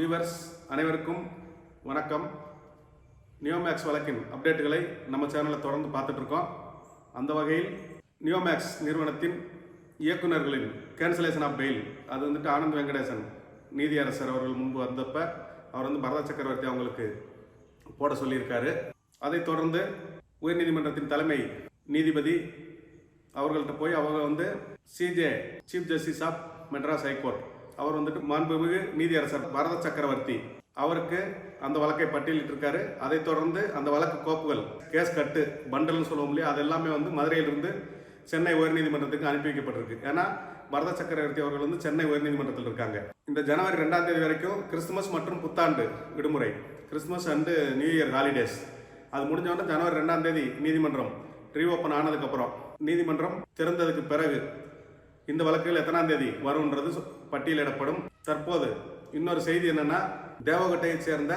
Viewers அனைவருக்கும் வணக்கம். நியோமேக்ஸ் வழக்கின் அப்டேட்டுகளை நம்ம சேனலில் தொடர்ந்து பார்த்துட்ருக்கோம். அந்த வகையில் நியோமேக்ஸ் நிறுவனத்தின் இயக்குநர்களின் கேன்சலேஷன் ஆஃப் பெயில் அது வந்துட்டு ஆனந்த் வெங்கடேசன் நீதியரசர் அவர்கள் முன்பு வந்தப்போ அவர் பரத சக்கரவர்த்தி அவங்களுக்கு போட சொல்லியிருக்காரு. அதைத் தொடர்ந்து உயர்நீதிமன்றத்தின் தலைமை நீதிபதி அவர்கள்ட்ட போய் அவங்க CJ chief justice of Madras high court அவர் மாண்புமிகு நீதியரசர் பரத சக்கரவர்த்தி அவருக்கு அந்த வழக்கை பட்டியலிட்டிருக்காரு. அதைத் தொடர்ந்து அந்த வழக்கு கோப்புகள் கேஸ் கட்டு பண்டல்னு சொல்லுவோம் இல்லையா, அது எல்லாமே மதுரையிலிருந்து சென்னை உயர்நீதிமன்றத்துக்கு அனுப்பி வைக்கப்பட்டிருக்கு. ஏன்னா பரத சக்கரவர்த்தி அவர்கள் சென்னை உயர்நீதிமன்றத்தில் இருக்காங்க. இந்த ஜனவரி 2ஆம் தேதி வரைக்கும் கிறிஸ்துமஸ் மற்றும் புத்தாண்டு விடுமுறை, Christmas and new year holidays அது முடிஞ்சவொடனே ஜனவரி 2ஆம் தேதி நீதிமன்றம் ரீஓப்பன் ஆனதுக்கப்புறம் நீதிமன்றம் திறந்ததுக்கு பிறகு இந்த வழக்குகள் எத்தனாம் தேதி வரும்ன்றது பட்டியலிடப்படும். தற்போது இன்னொரு செய்தி என்னன்னா, தேவகோட்டையைச் சேர்ந்த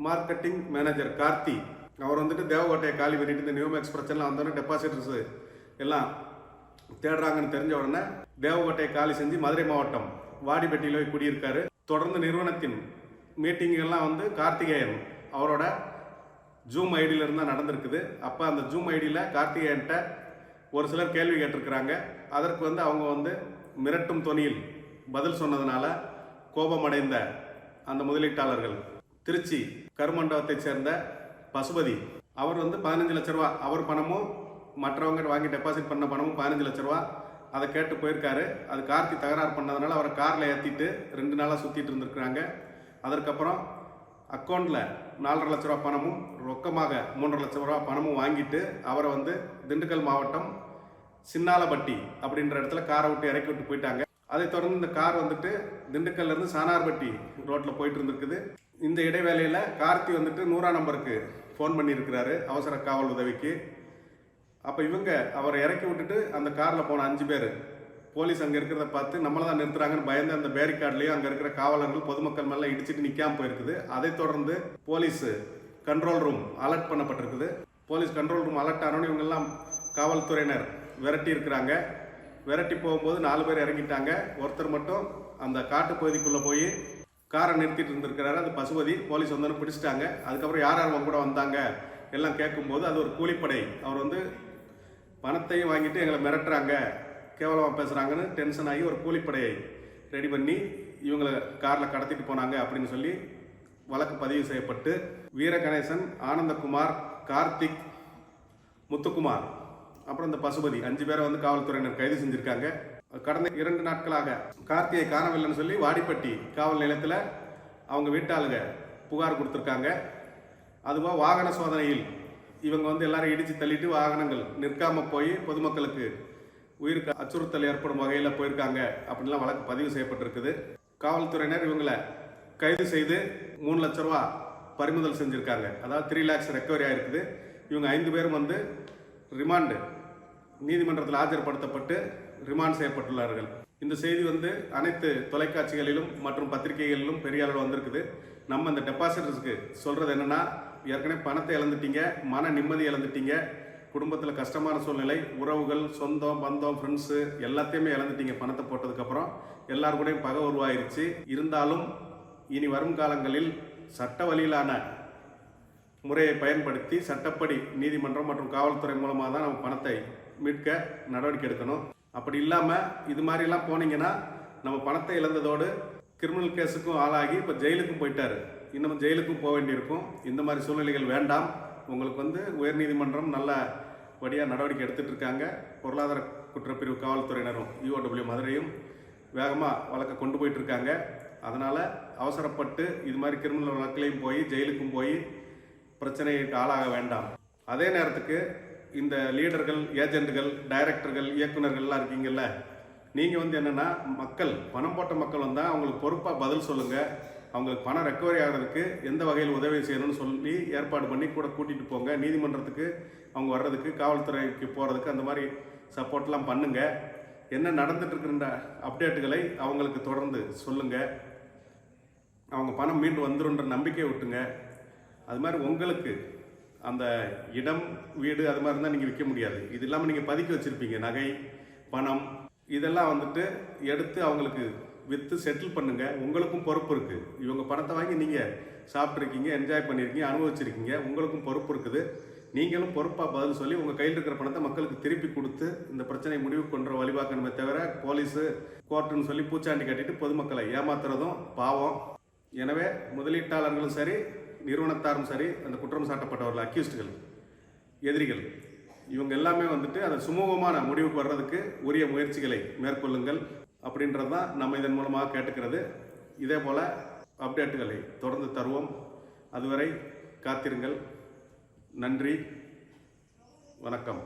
மார்க்கெட்டிங் மேனேஜர் கார்த்தி அவர் தேவகோட்டையை காலி பண்ணிட்டு இந்த நியோமேக்ஸ் பிரச்சனை வந்தோடனே டெபாசிட்டர்ஸ் எல்லாம் தேடுறாங்கன்னு தெரிஞ்ச உடனே தேவகோட்டையை காலி செஞ்சு மதுரை மாவட்டம் வாடிப்பட்டியில் போய் குடியிருக்காரு. தொடர்ந்து நிறுவனத்தின் மீட்டிங்கெல்லாம் கார்த்திகேயன் அவரோட ஜூம் ஐடியில் இருந்தால் நடந்திருக்குது. அப்போ அந்த ஜூம் ஐடியில் கார்த்திகேயன்ட்ட ஒரு சிலர் கேள்வி கேட்டிருக்கிறாங்க. அதற்கு அவங்க மிரட்டும் தொனியில் பதில் சொன்னதுனால கோபமடைந்த அந்த முதலீட்டாளர்கள் திருச்சி கருமண்டபத்தைச் சேர்ந்த பசுபதி அவர் 15 லட்ச ரூபா அவர் பணமும் மற்றவங்க வாங்கி டெபாசிட் பண்ண பணமும் 15 லட்ச ரூபா அதை கேட்டு போயிருக்காரு. அது கார்த்தி தகராறு பண்ணதுனால அவரை காரில் ஏற்றிட்டு 2 நாளாக சுற்றிட்டு இருந்திருக்கிறாங்க. அதற்கப்புறம் அக்கௌண்ட்டில் 4.5 லட்ச ரூபா பணமும் ரொக்கமாக 3.5 லட்ச ரூபா பணமும் வாங்கிட்டு அவரை திண்டுக்கல் மாவட்டம் சின்னாலப்பட்டி அப்படின்ற இடத்துல காரை விட்டு இறக்கி விட்டு போயிட்டாங்க. அதை தொடர்ந்து இந்த கார் திண்டுக்கல்லேருந்து சானார்பட்டி ரோட்டில் போயிட்டு இருந்திருக்குது. இந்த இடைவேளையில் கார்த்தி 100ஆம் நம்பருக்கு ஃபோன் பண்ணியிருக்கிறாரு அவசர காவல் உதவிக்கு. அப்போ அவரை இறக்கி விட்டுட்டு அந்த காரில் போன 5 பேர் போலீஸ் அங்கே இருக்கிறத பார்த்து நம்மளை தான் நிறுத்துறாங்கன்னு பயந்து அந்த பேரிகார்ட்லேயும் அங்கே இருக்கிற காவலர்கள் பொதுமக்கள் மேலே இடிச்சிட்டு நிற்காமல் போயிருக்குது. அதை தொடர்ந்து போலீஸ் கண்ட்ரோல் ரூம் அலர்ட் பண்ணப்பட்டிருக்குது. போலீஸ் கண்ட்ரோல் ரூம் அலர்ட் ஆனோன்னு இவங்கெல்லாம் காவல்துறையினர் விரட்டி இருக்கிறாங்க. விரட்டி போகும்போது 4 பேர் இறங்கிட்டாங்க. ஒருத்தர் மட்டும் அந்த காட்டு பகுதிக்குள்ளே போய் காரை நிறுத்திட்டு இருந்திருக்கிறாரு. அது பசுபதி. போலீஸ் வந்தோன்னு பிடிச்சிட்டாங்க. அதுக்கப்புறம் யார் அவங்க கூட வந்தாங்க எல்லாம் கேட்கும்போது அது ஒரு கூலிப்படை. அவர் பணத்தையும் வாங்கிட்டு எங்களை மிரட்டுறாங்க, கேவலமாக பேசுகிறாங்கன்னு டென்ஷன் ஆகி ஒரு கூலிப்படையை ரெடி பண்ணி இவங்களை காரில் கடத்திட்டு போனாங்க அப்படின்னு சொல்லி வழக்கு பதிவு செய்யப்பட்டு வீரகணேசன், ஆனந்தகுமார், கார்த்திக், முத்துக்குமார் அப்புறம் இந்த பசுபதி 5 பேரை காவல்துறையினர் கைது செஞ்சுருக்காங்க. கடந்த 2 நாட்களாக கார்த்தியை காணவில்லைன்னு சொல்லி வாடிப்பட்டி காவல் நிலையத்தில் அவங்க வீட்டாளுங்க புகார் கொடுத்துருக்காங்க. அதுவாக வாகன சோதனையில் இவங்க எல்லாரும் இடித்து தள்ளிட்டு வாகனங்கள் நிற்காமல் போய் பொதுமக்களுக்கு உயிருக்கு அச்சுறுத்தல் ஏற்படும் வகையில் போயிருக்காங்க அப்படின்லாம் வழக்கு பதிவு செய்யப்பட்டிருக்குது. காவல்துறையினர் இவங்களை கைது செய்து 3 லட்ச ரூபா பறிமுதல் செஞ்சுருக்காங்க. அதாவது 3 lakhs ரெக்கவரி ஆகிருக்குது. இவங்க 5 பேரும் ரிமாண்டு நீதிமன்றத்தில் ஆஜர்படுத்தப்பட்டு ரிமாண்ட் செய்யப்பட்டுள்ளார்கள். இந்த செய்தி அனைத்து தொலைக்காட்சிகளிலும் மற்றும் பத்திரிகைகளிலும் பெரிய அளவில் வந்திருக்குது. நம்ம இந்த டெபாசிட்டர்ஸ்க்கு சொல்கிறது என்னென்னா, ஏற்கனவே பணத்தை இழந்துட்டீங்க, மன நிம்மதி இழந்துட்டீங்க, குடும்பத்தில் கஷ்டமான சூழ்நிலை, உறவுகள், சொந்தம், பந்தம், ஃப்ரெண்ட்ஸு எல்லாத்தையுமே இழந்துட்டீங்க. பணத்தை போட்டதுக்கப்புறம் எல்லாரு கூடயும் பகை உருவாயிருச்சு. இருந்தாலும் இனி வரும் காலங்களில் சட்ட வழியிலான முறையை பயன்படுத்தி சட்டப்படி நீதிமன்றம் மற்றும் காவல்துறை மூலமாக தான் நம்ம பணத்தை மீட்க நடவடிக்கை எடுக்கணும். அப்படி இல்லாமல் இது மாதிரிலாம் போனீங்கன்னா நம்ம பணத்தை இழந்ததோடு கிரிமினல் கேஸுக்கும் ஆளாகி இப்போ ஜெயிலுக்கும் போயிட்டாரு, இன்னும் ஜெயிலுக்கும் போக வேண்டியிருக்கும். இந்த மாதிரி சூழ்நிலைகள் வேண்டாம். உங்களுக்கு உயர்நீதிமன்றம் நல்ல வழியாக நடவடிக்கை எடுத்துகிட்டு இருக்காங்க. பொருளாதார குற்றப்பிரிவு காவல்துறையினரும் EOW மதுரையும் வேகமாக வழக்கை கொண்டு போயிட்டுருக்காங்க. அதனால் அவசரப்பட்டு இது மாதிரி கிரிமினல் வழக்கிலையும் போய் ஜெயிலுக்கும் போய் பிரச்சனைக்கு ஆளாக வேண்டாம். அதே நேரத்துக்கு இந்த லீடர்கள், ஏஜென்ட்டுகள், டைரக்டர்கள், இயக்குநர்கள்லாம் இருக்கீங்கல்ல, நீங்கள் என்னென்னா மக்கள் பணம் போட்ட மக்கள் வந்தால் அவங்களுக்கு பொறுப்பாக பதில் சொல்லுங்கள். அவங்களுக்கு பணம் ரெக்கவரி ஆகிறதுக்கு எந்த வகையில் உதவி செய்யணும்னு சொல்லி ஏற்பாடு பண்ணி கூட கூட்டிகிட்டு போங்க. நீதிமன்றத்துக்கு அவங்க வர்றதுக்கு, காவல்துறைக்கு போகிறதுக்கு அந்த மாதிரி சப்போர்ட்லாம் பண்ணுங்கள். என்ன நடந்துட்டுருக்கிற அப்டேட்டுகளை அவங்களுக்கு தொடர்ந்து சொல்லுங்கள். அவங்க பணம் மீண்டு வந்துருன்ற நம்பிக்கை விட்டுங்க. அது மாதிரி உங்களுக்கு அந்த இடம், வீடு அது மாதிரி இருந்தால் நீங்கள் விற்க முடியாது. இது இல்லாமல் நீங்கள் பதுக்கி வச்சுருப்பீங்க நகை, பணம், இதெல்லாம் எடுத்து அவங்களுக்கு விற்று செட்டில் பண்ணுங்க. உங்களுக்கும் பொறுப்பு இருக்கு. இவங்க பணத்தை வாங்கி நீங்க சாப்பிட்ருக்கீங்க, என்ஜாய் பண்ணியிருக்கீங்க, அனுபவிச்சிருக்கீங்க. உங்களுக்கும் பொறுப்பு இருக்குது. நீங்களும் பொறுப்பாக பதில் சொல்லி உங்கள் கையில் இருக்கிற பணத்தை மக்களுக்கு திருப்பி கொடுத்து இந்த பிரச்சனை முடிவு கொண்ட வழிபாக்கணுமே தவிர போலீஸு கோர்ட்டுன்னு சொல்லி பூச்சாண்டி கட்டிட்டு பொதுமக்களை ஏமாத்துறதும் பாவம். எனவே முதலீட்டாளர்களும் சரி, நிறுவனத்தாரும் சரி, அந்த குற்றம் சாட்டப்பட்டவர்கள் அக்யூஸ்டுகள், எதிரிகள், இவங்க எல்லாமே வந்துட்டு அதை சுமூகமான முடிவுக்கு வர்றதுக்கு உரிய முயற்சிகளை மேற்கொள்ளுங்கள் அப்படின்றது தான் நம்ம இதன் மூலமாக கேட்டுக்கிறது. இதே போல் அப்டேட்டுகளை தொடர்ந்து தருவோம். அதுவரை காத்திருங்கள். நன்றி, வணக்கம்.